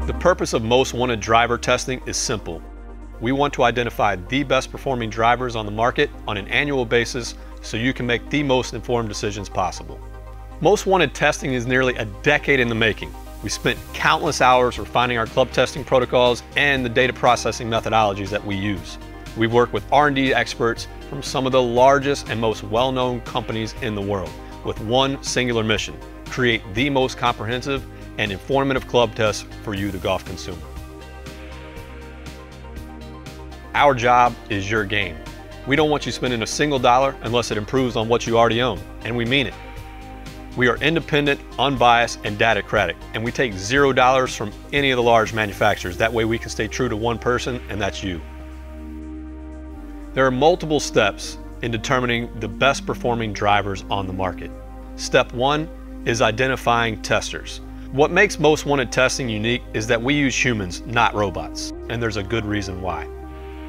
The purpose of Most Wanted driver testing is simple. We want to identify the best performing drivers on the market on an annual basis so you can make the most informed decisions possible. Most Wanted testing is nearly a decade in the making. We spent countless hours refining our club testing protocols and the data processing methodologies that we use. We've worked with R&D experts from some of the largest and most well-known companies in the world with one singular mission: create the most comprehensive and informative club tests for you, the golf consumer. Our job is your game. We don't want you spending a single dollar unless it improves on what you already own, and we mean it. We are independent, unbiased, and datacratic, and we take $0 from any of the large manufacturers. That way we can stay true to one person, and that's you. There are multiple steps in determining the best performing drivers on the market. Step 1 is identifying testers. What makes Most Wanted testing unique is that we use humans, not robots, and there's a good reason why.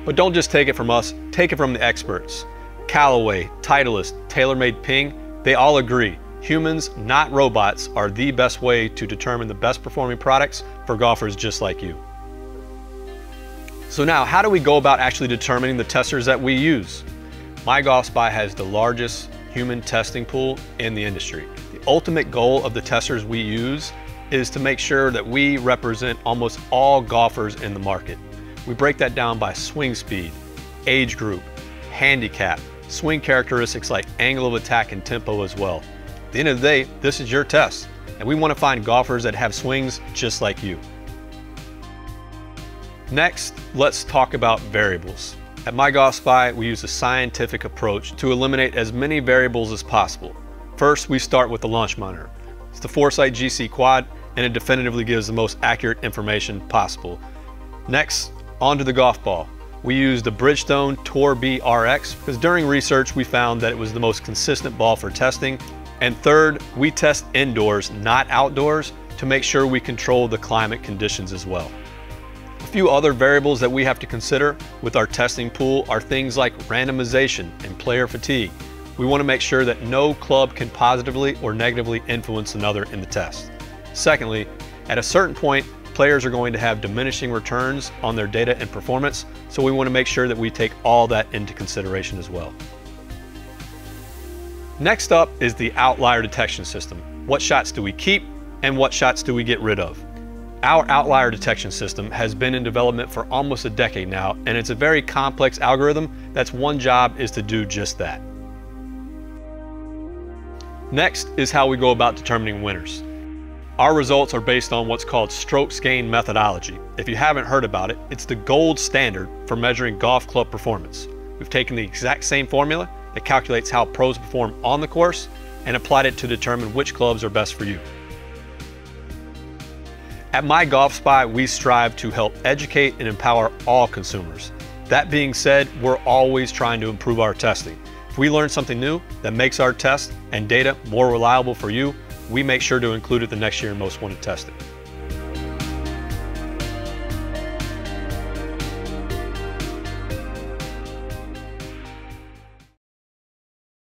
But don't just take it from us, take it from the experts. Callaway, Titleist, TaylorMade Ping, they all agree. Humans, not robots, are the best way to determine the best performing products for golfers just like you. So now, how do we go about actually determining the testers that we use? MyGolfSpy has the largest human testing pool in the industry. The ultimate goal of the testers we use is to make sure that we represent almost all golfers in the market. We break that down by swing speed, age group, handicap, swing characteristics like angle of attack and tempo as well. At the end of the day, this is your test, and we want to find golfers that have swings just like you. Next, let's talk about variables. At MyGolfSpy, we use a scientific approach to eliminate as many variables as possible. First, we start with the launch monitor. It's the Foresight GC Quad, and it definitively gives the most accurate information possible. Next, onto the golf ball. We use the Bridgestone Tour B RX because during research we found that it was the most consistent ball for testing. And third, we test indoors, not outdoors, to make sure we control the climate conditions as well. A few other variables that we have to consider with our testing pool are things like randomization and player fatigue. We want to make sure that no club can positively or negatively influence another in the test. Secondly, at a certain point, players are going to have diminishing returns on their data and performance, so we want to make sure that we take all that into consideration as well. Next up is the outlier detection system. What shots do we keep and what shots do we get rid of? Our outlier detection system has been in development for almost a decade now, and it's a very complex algorithm that's one job is to do just that. Next is how we go about determining winners. Our results are based on what's called strokes gained methodology. If you haven't heard about it, it's the gold standard for measuring golf club performance. We've taken the exact same formula that calculates how pros perform on the course and applied it to determine which clubs are best for you. At MyGolfSpy, we strive to help educate and empower all consumers. That being said, we're always trying to improve our testing. If we learn something new that makes our test and data more reliable for you, we make sure to include it the next year in Most Wanted testing.